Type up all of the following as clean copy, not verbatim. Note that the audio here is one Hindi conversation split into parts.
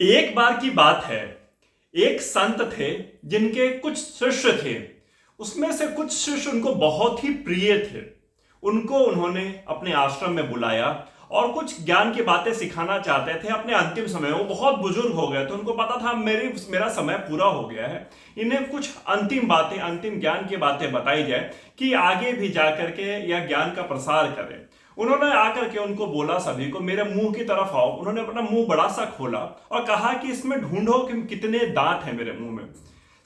एक बार की बात है, एक संत थे जिनके कुछ शिष्य थे। उसमें से कुछ शिष्य उनको बहुत ही प्रिय थे। उनको उन्होंने अपने आश्रम में बुलाया और कुछ ज्ञान की बातें सिखाना चाहते थे। अपने अंतिम समय वो बहुत बुजुर्ग हो गए थे, उनको पता था मेरा समय पूरा हो गया है, इन्हें कुछ अंतिम बातें, अंतिम ज्ञान की बातें बताई जाए कि आगे भी जाकर के यह ज्ञान का प्रसार करें। उन्होंने आकर के उनको बोला, सभी को मेरे मुंह की तरफ आओ। उन्होंने अपना मुंह बड़ा सा खोला और कहा कि इसमें ढूंढो कि कितने दांत हैं मेरे मुंह में।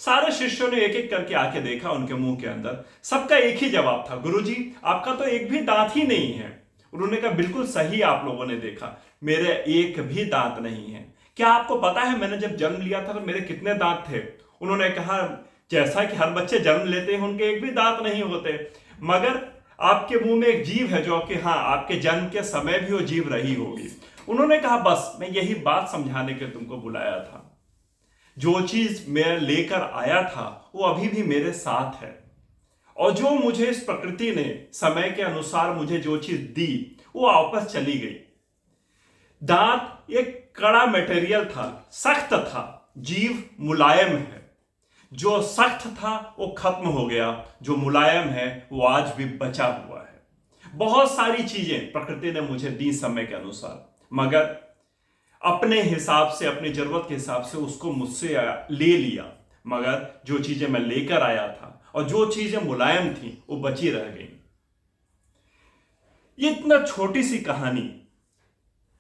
सारे शिष्यों ने एक एक करके आके देखा उनके मुंह के अंदर। सबका एक ही जवाब था, गुरुजी आपका तो एक भी दांत ही नहीं है। उन्होंने कहा, बिल्कुल सही आप लोगों ने देखा, मेरे एक भी दांत नहीं है। क्या आपको पता है मैंने जब जन्म लिया था तो मेरे कितने दांत थे? उन्होंने कहा, जैसा कि हर बच्चे जन्म लेते हैं उनके एक भी दांत नहीं होते, मगर आपके मुंह में एक जीभ है जो कि हाँ, आपके जन्म के समय भी वो जीभ रही होगी। उन्होंने कहा, बस मैं यही बात समझाने के तुमको बुलाया था। जो चीज मैं लेकर आया था वो अभी भी मेरे साथ है, और जो मुझे इस प्रकृति ने समय के अनुसार मुझे जो चीज दी वो वापस चली गई। दांत एक कड़ा मटेरियल था, सख्त था, जीभ मुलायम है। जो सख्त था वो खत्म हो गया, जो मुलायम है वो आज भी बचा हुआ है। बहुत सारी चीजें प्रकृति ने मुझे दी समय के अनुसार, मगर अपने हिसाब से, अपनी जरूरत के हिसाब से उसको मुझसे ले लिया। मगर जो चीजें मैं लेकर आया था और जो चीजें मुलायम थी वो बची रह गई। ये इतना छोटी सी कहानी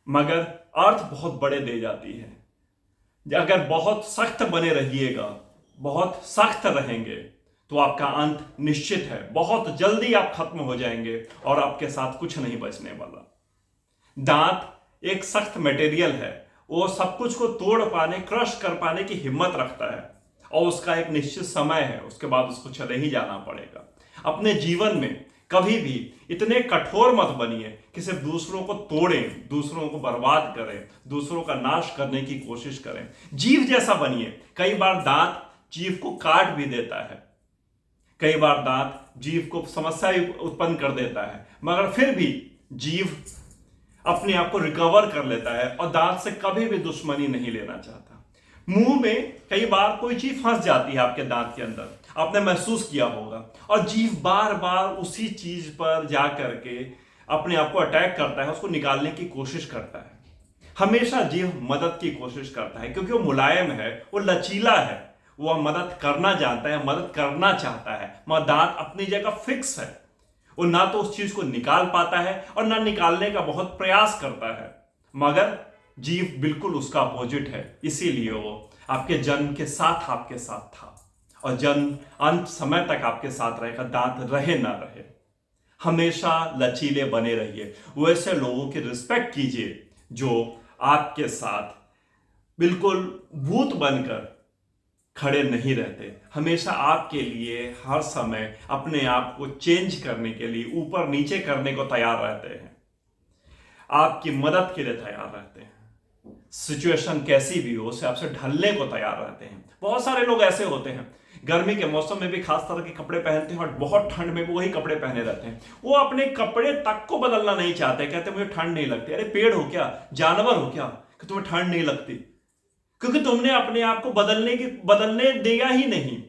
मगर अर्थ बहुत बड़े दे जाती है। अगर बहुत सख्त बने रहिएगा, बहुत सख्त रहेंगे तो आपका अंत निश्चित है। बहुत जल्दी आप खत्म हो जाएंगे और आपके साथ कुछ नहीं बचने वाला। दांत एक सख्त मटेरियल है, वो सब कुछ को तोड़ पाने, क्रश कर पाने की हिम्मत रखता है, और उसका एक निश्चित समय है, उसके बाद उसको चले ही जाना पड़ेगा। अपने जीवन में कभी भी इतने कठोर मत बनिए कि सिर्फ दूसरों को तोड़ें, दूसरों को बर्बाद करें, दूसरों का नाश करने की कोशिश करें। जीव जैसा बनिए। कई बार दांत जीव को काट भी देता है, कई बार दांत जीव को समस्या उत्पन्न कर देता है, मगर फिर भी जीव अपने आप को रिकवर कर लेता है और दांत से कभी भी दुश्मनी नहीं लेना चाहता। मुंह में कई बार कोई चीज फंस जाती है आपके दांत के अंदर, आपने महसूस किया होगा, और जीव बार बार उसी चीज पर जा करके अपने आप को अटैक करता है, उसको निकालने की कोशिश करता है। हमेशा जीव मदद की कोशिश करता है क्योंकि वो मुलायम है, वो लचीला है, वो मदद करना जानता है, मदद करना चाहता है। मगर दांत अपनी जगह फिक्स है, वो ना तो उस चीज को निकाल पाता है और ना निकालने का बहुत प्रयास करता है। मगर जीव बिल्कुल उसका अपोजिट है, इसीलिए वो आपके जन्म के साथ आपके साथ था और जन्म अंत समय तक आपके साथ रहेगा। दांत रहे ना रहे, हमेशा लचीले बने रहिए। वैसे लोगों की रिस्पेक्ट कीजिए जो आपके साथ बिल्कुल भूत बनकर खड़े नहीं रहते, हमेशा आपके लिए हर समय अपने आप को चेंज करने के लिए, ऊपर नीचे करने को तैयार रहते हैं, आपकी मदद के लिए तैयार रहते हैं। सिचुएशन कैसी भी हो उसे आपसे ढलने को तैयार रहते हैं। बहुत सारे लोग ऐसे होते हैं, गर्मी के मौसम में भी खास तरह के कपड़े पहनते हैं और बहुत ठंड में भी वही कपड़े पहने रहते हैं। वो अपने कपड़े तक को बदलना नहीं चाहते, कहते मुझे ठंड नहीं लगती। अरे पेड़ हो क्या, जानवर हो क्या कि तुम्हें ठंड नहीं लगती? क्योंकि तुमने अपने आप को बदलने दिया ही नहीं।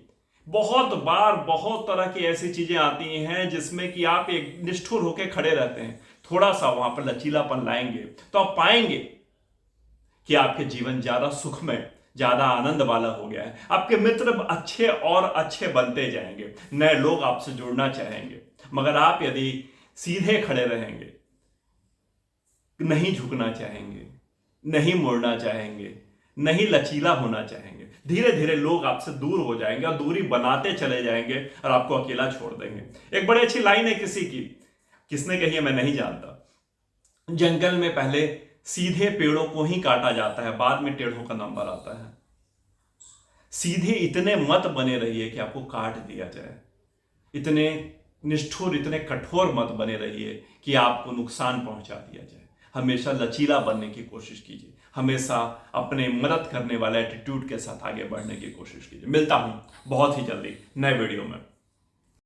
बहुत बार बहुत तरह की ऐसी चीजें आती हैं जिसमें कि आप एक निष्ठुर होकर खड़े रहते हैं। थोड़ा सा वहां पर लचीलापन लाएंगे तो आप पाएंगे कि आपके जीवन ज्यादा सुखमय, ज्यादा आनंद वाला हो गया है। आपके मित्र अच्छे और अच्छे बनते जाएंगे, नए लोग आपसे जुड़ना चाहेंगे। मगर आप यदि सीधे खड़े रहेंगे, नहीं झुकना चाहेंगे, नहीं मुड़ना चाहेंगे, नहीं लचीला होना चाहेंगे, धीरे धीरे लोग आपसे दूर हो जाएंगे और दूरी बनाते चले जाएंगे और आपको अकेला छोड़ देंगे। एक बड़ी अच्छी लाइन है किसी की, किसने कही है मैं नहीं जानता। जंगल में पहले सीधे पेड़ों को ही काटा जाता है, बाद में टेढ़ों का नंबर आता है। सीधे इतने मत बने रहिए कि आपको काट दिया जाए, इतने निष्ठुर, इतने कठोर मत बने रहिए कि आपको नुकसान पहुंचा दिया जाए। हमेशा लचीला बनने की कोशिश कीजिए, हमेशा अपने मदद करने वाले एटीट्यूड के साथ आगे बढ़ने की कोशिश कीजिए। मिलता हूं बहुत ही जल्दी नए वीडियो में।